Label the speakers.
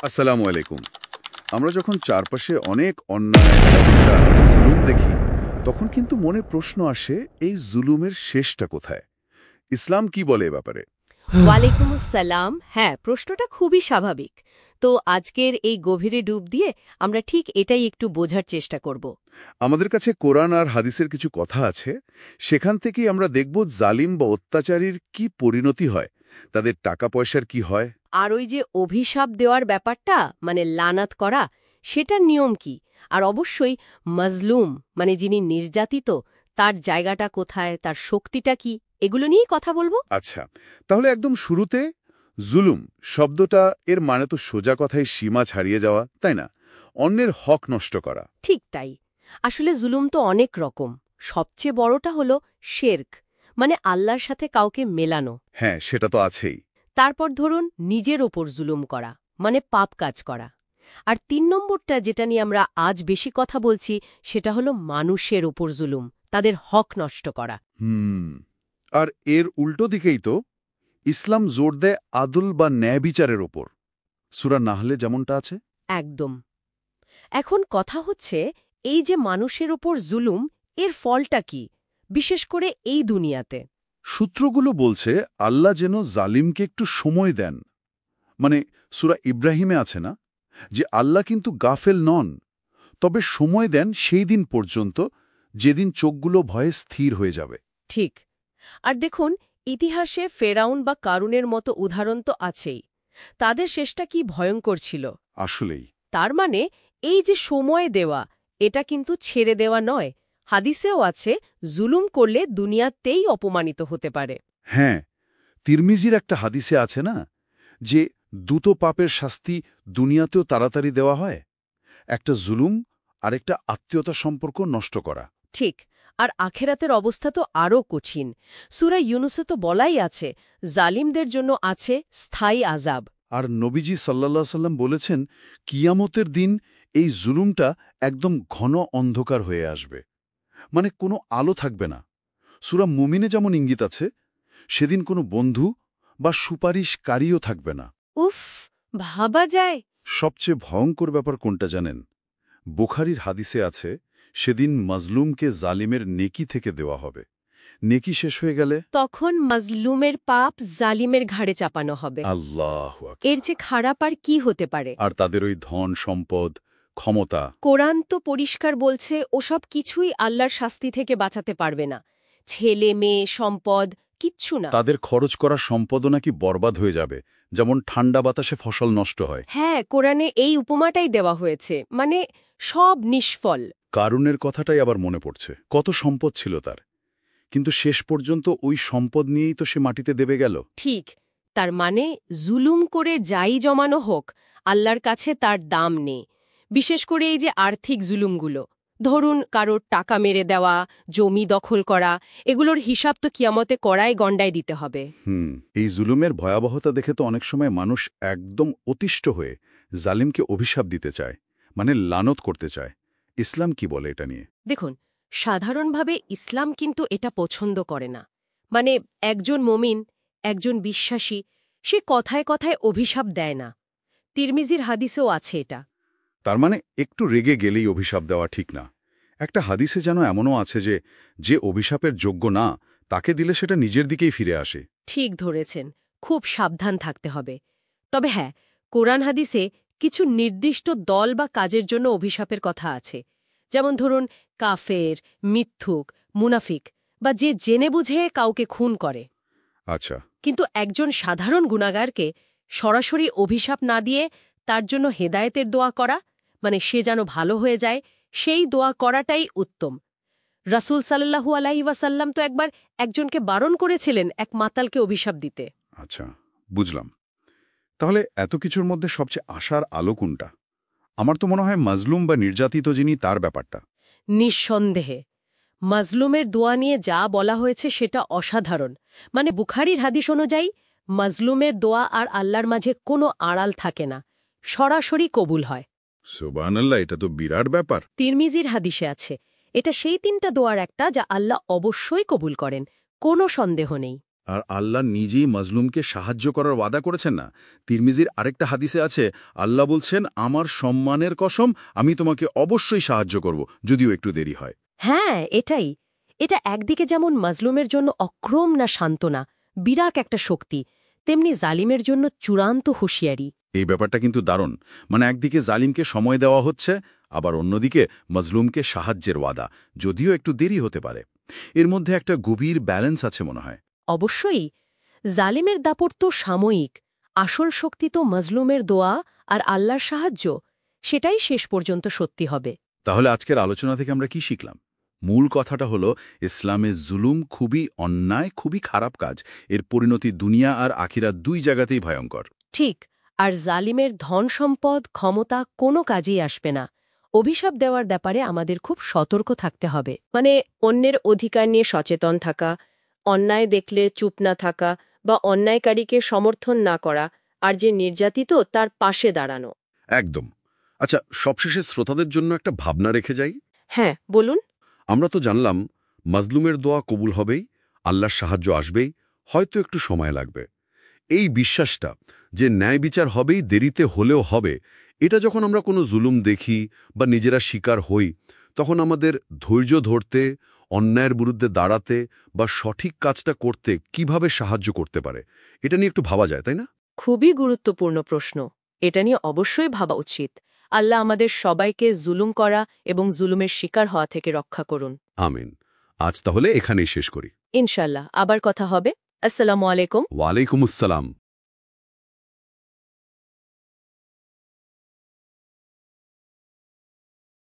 Speaker 1: আসসালামু আলাইকুম। আমরা যখন চারপাশে অনেক অন্যায়, অবিচার, জুলুম দেখি, তখন কিন্তু মনে প্রশ্ন আসে, এই জুলুমের শেষটা কোথায়? ইসলাম কি বলে এ ব্যাপারে?
Speaker 2: ওয়ালাইকুম আসসালাম। হ্যাঁ, প্রশ্নটা খুবই স্বাভাবিক। তো আজকের এই গভীরে ডুব দিয়ে আমরা ঠিক এটাই একটু বোঝার চেষ্টা করব।
Speaker 1: আমাদের কাছে কোরআন আর হাদিসের কিছু কথা আছে, সেখান থেকেই আমরা দেখব জালিম বা অত্যাচারীর কি পরিণতি হয়, তাদের টাকা পয়সার কি হয়।
Speaker 2: আর ওই যে অভিশাপ দেওয়ার ব্যাপারটা, মানে লানাত করা, সেটার নিয়ম কি? আর অবশ্যই মাজলুম, মানে যিনি নির্যাতিত, তার জায়গাটা কোথায়, তার শক্তিটা কি, এগুলো নিয়েই কথা বলবো।
Speaker 1: আচ্ছা, তাহলে একদম শুরুতে জুলুম শব্দটা, এর মানে তো সোজা কথায় সীমা ছাড়িয়ে যাওয়া, তাই না? অন্যের হক নষ্ট করা।
Speaker 2: ঠিক তাই। আসলে জুলুম তো অনেক রকম। সবচেয়ে বড়টা হলো শেরক, মানে আল্লাহর সাথে কাউকে মেলানো।
Speaker 1: হ্যাঁ, সেটা তো আছেই।
Speaker 2: তারপর ধরুন নিজের ওপর জুলুম করা, মানে পাপ কাজ করা। আর ৩ নম্বরটা, যেটা নিয়ে আমরা আজ বেশি কথা বলছি, সেটা হলো মানুষের ওপর জুলুম, তাদের হক নষ্ট করা।
Speaker 1: হুম। আর এর উল্টো দিকেই তো ইসলাম জোর দেয় আদল বা ন্যায় বিচারের ওপর, সূরা নাহলে যেমনটা আছে।
Speaker 2: একদম। এখন কথা হচ্ছে, এই যে মানুষের ওপর জুলুম, এর ফলটা কি, বিশেষ করে এই দুনিয়াতে?
Speaker 1: সূত্রগুলো বলছে আল্লাহ যেন জালিমকে একটু সময় দেন। মানে সূরা ইব্রাহিমে আছে না, যে আল্লাহ কিন্তু গাফেল নন, তবে সময় দেন সেই দিন পর্যন্ত যেদিন চোখগুলো ভয়ে স্থির হয়ে যাবে।
Speaker 2: ঠিক। আর দেখুন, ইতিহাসে ফেরাউন বা কারুনের মতো উদাহরণ তো আছেই। তাদের শেষটা কি ভয়ঙ্কর ছিল!
Speaker 1: আসলেই।
Speaker 2: তার মানে এই যে সময় দেওয়া, এটা কিন্তু ছেড়ে দেওয়া নয়। হাদিসেও আছে, জুলুম করলে দুনিয়াতেই অপমানিত হতে পারে।
Speaker 1: হ্যাঁ, তিরমিজির একটা হাদিসে আছে না, যে দ্রুত পাপের শাস্তি দুনিয়াতেও তাড়াতাড়ি দেওয়া হয়, একটা জুলুম আর একটা আত্মীয়তা সম্পর্ক নষ্ট করা।
Speaker 2: ঠিক। আর আখেরাতের অবস্থা তো আরও কঠিন। সূরা ইউনুসে তো বলাই আছে, জালিমদের জন্য আছে স্থায়ী আযাব।
Speaker 1: আর নবীজি সাল্লাল্লাহু সাল্লাম বলেছেন, কিয়ামতের দিন এই জুলুমটা একদম ঘন অন্ধকার হয়ে আসবে, মানে কোনো আলো থাকবে না। সূরা মুমিনে যেমন ইঙ্গিত আছে, সেদিন কোনো বন্ধু বা সুপারিশকারীও থাকবে না।
Speaker 2: উফ, ভাবা যায়!
Speaker 1: সবচেয়ে ভয়ঙ্কর ব্যাপার কোনটা জানেন? বুখারীর হাদিসে আছে, সেদিন মাজলুমকে জালিমের নেকি থেকে দেওয়া হবে। নেকি শেষ হয়ে গেলে
Speaker 2: তখন মাজলুমের পাপ জালিমের ঘাড়ে চাপানো হবে।
Speaker 1: আল্লাহু
Speaker 2: এর
Speaker 1: আকবার।
Speaker 2: চেয়ে খারাপ আর কি হতে পারে?
Speaker 1: আর তাদের ওই ধন সম্পদ, ক্ষমতা,
Speaker 2: কোরআন তো পরিষ্কার বলছে, ওসব কিছুই আল্লাহর শাস্তি থেকে বাঁচাতে পারবে না। ছেলে, মেয়ে, সম্পদ, কিচ্ছু না।
Speaker 1: তাদের খরচ করা সম্পদও নাকি বরবাদ হয়ে যাবে, যেমন ঠান্ডা বাতাসে ফসল নষ্ট হয়।
Speaker 2: হ্যাঁ, কোরআনে এই উপমাটাই দেওয়া হয়েছে, মানে সব নিষ্ফল।
Speaker 1: কারুনের কথাটাই আবার মনে পড়ছে, কত সম্পদ ছিল তার, কিন্তু শেষ পর্যন্ত ওই সম্পদ নিয়েই তো সে মাটিতে দেবে গেল।
Speaker 2: ঠিক। তার মানে জুলুম করে যাই জমানো হোক, আল্লাহর কাছে তার দাম নেই। বিশেষ করে এই যে আর্থিক জুলুমগুলো, ধরুন কারোর টাকা মেরে দেওয়া, জমি দখল করা, এগুলোর হিসাব তো কিয়ামতে কড়ায় গণ্ডায় দিতে হবে।
Speaker 1: এই জুলুমের ভয়াবহতা দেখে তো অনেক সময় মানুষ একদম অতিষ্ঠ হয়ে জালিমকে অভিশাপ দিতে চায়, মানে লানত করতে চায়। ইসলাম কি বলে এটা নিয়ে?
Speaker 2: দেখুন, সাধারণভাবে ইসলাম কিন্তু এটা পছন্দ করে না। মানে একজন মুমিন, একজন বিশ্বাসী, সে কথায় কথায় অভিশাপ দেয় না। তিরমিজির হাদিসেও আছে এটা।
Speaker 1: তার মানে একটু রেগে গেলেই অভিশাপ দেওয়া ঠিক না। একটা হাদিসে যেন এমনও আছে যে, যে অভিশাপের যোগ্য না, তাকে দিলে সেটা নিজের দিকেই ফিরে আসে।
Speaker 2: ঠিক ধরেছেন, খুব সাবধান থাকতে হবে। তবে হ্যাঁ, কোরআন হাদিসে কিছু নির্দিষ্ট দল বা কাজের জন্য অভিশাপের কথা আছে। যেমন ধরুন কাফের, মিথ্যুক, মুনাফিক, বা যে জেনে বুঝে কাউকে খুন করে।
Speaker 1: আচ্ছা।
Speaker 2: কিন্তু একজন সাধারণ গুনাহগারকে সরাসরি অভিশাপ না দিয়ে তার জন্য হেদায়েতের দোয়া করা, মানে সে যেন ভালো হয়ে যায়, সেই দোয়া করাটাই উত্তম। রাসূল সাল্লাল্লাহু আলাইহি ওয়াসাল্লাম তো একবার একজনকে বারণ করেছিলেন এক মাতালকে অভিশাপ দিতে।
Speaker 1: আচ্ছা, বুঝলাম। তাহলে এত কিছুর মধ্যে সবচেয়ে আশার আলো কোনটা? আমার তো মনে হয় মাজলুম বা নির্যাতিত যিনি, তার ব্যাপারটা।
Speaker 2: নিঃসন্দেহে মাজলুমের দোয়া নিয়ে যা বলা হয়েছে সেটা অসাধারণ। মানে বুখারীর হাদিস অনুযায়ী মাজলুমের দোয়া আর আল্লাহর মাঝে কোনো আড়াল থাকে না, সরাসরি কবুল হয়।
Speaker 1: সুবহানাল্লাহ, এটা তো বিরাট ব্যাপার।
Speaker 2: তিরমিজির হাদিসে আছে, এটা সেই ৩টা দোয়ার একটা যা আল্লাহ অবশ্যই কবুল করেন, কোনো সন্দেহ নেই।
Speaker 1: আর আল্লাহ নিজেই মাজলুমকে সাহায্য করার ওয়াদা করেছেন না। তিরমিজির আরেকটা হাদিসে আছে, আল্লাহ বলছেন, আমার সম্মানের কসম, আমি তোমাকে অবশ্যই সাহায্য করব, যদিও একটু দেরি হয়।
Speaker 2: হ্যাঁ, এটাই। এটা একদিকে যেমন মাজলুমের জন্য অক্রম না সান্ত্বনা, বিরাট একটা শক্তি, তেমনি জালিমের জন্য চূড়ান্ত হুঁশিয়ারি।
Speaker 1: এই ব্যাপারটা কিন্তু দারুণ। মানে একদিকে জালিমকে সময় দেওয়া হচ্ছে, আবার অন্যদিকে মাজলুমকে সাহায্যের ওয়াদা, যদিও একটু দেরি হতে পারে। এর মধ্যে একটা গভীর ব্যালেন্স আছে মনে হয়।
Speaker 2: অবশ্যই। জালিমের দাপট তো সাময়িক, আসল শক্তি তো মাজলুমের দোয়া আর আল্লাহর সাহায্য, সেটাই শেষ পর্যন্ত সত্যি হবে।
Speaker 1: তাহলে আজকের আলোচনা থেকে আমরা কি শিখলাম? মূল কথাটা হলো, ইসলামে জুলুম খুবই অন্যায়, খুবই খারাপ কাজ। এর পরিণতি দুনিয়া আর আখিরাত দুই জায়গাতেই ভয়ঙ্কর।
Speaker 2: ঠিক। আর জালিমের ধন সম্পদ, ক্ষমতা কোনো কাজেই আসবে না। অভিশাপ দেওয়ার ব্যাপারে আমাদের খুব সতর্ক থাকতে হবে। মানে অন্যের অধিকার নিয়ে সচেতন থাকা, অন্যায় দেখলে চুপ না থাকা বা অন্যায়কারীকে সমর্থন না করা, আর যে নির্যাতিত তার পাশে দাঁড়ানো।
Speaker 1: একদম। আচ্ছা, সবশেষে শ্রোতাদের জন্য একটা ভাবনা রেখে যাই।
Speaker 2: হ্যাঁ, বলুন।
Speaker 1: আমরা তো জানলাম মাজলুমের দোয়া কবুল হবেই, আল্লাহর সাহায্য আসবেই, হয়তো একটু সময় লাগবে। এই বিশ্বাসটা যে ন্যায় বিচার হবেই, দেরিতে হলেও হবে, এটা যখন আমরা কোনো জুলুম দেখি বা নিজেরা শিকার হই, তখন আমাদের ধৈর্য ধরতে, অন্যায়ের বিরুদ্ধে দাঁড়াতে বা সঠিক কাজটা করতে কিভাবে সাহায্য করতে পারে, এটা নিয়ে একটু ভাবা যায়, তাই না?
Speaker 2: খুবই গুরুত্বপূর্ণ প্রশ্ন। এটা নিয়ে অবশ্যই ভাবা উচিত। আল্লাহ আমাদের সবাইকে জুলুম করা এবং জুলুমের শিকার হওয়া থেকে রক্ষা করুন।
Speaker 1: আমিন। আজ তাহলে এখানেই শেষ করি।
Speaker 2: ইনশাল্লাহ আবার কথা হবে। আসসালামু আলাইকুম।
Speaker 1: ওয়ালাইকুম আসসালাম।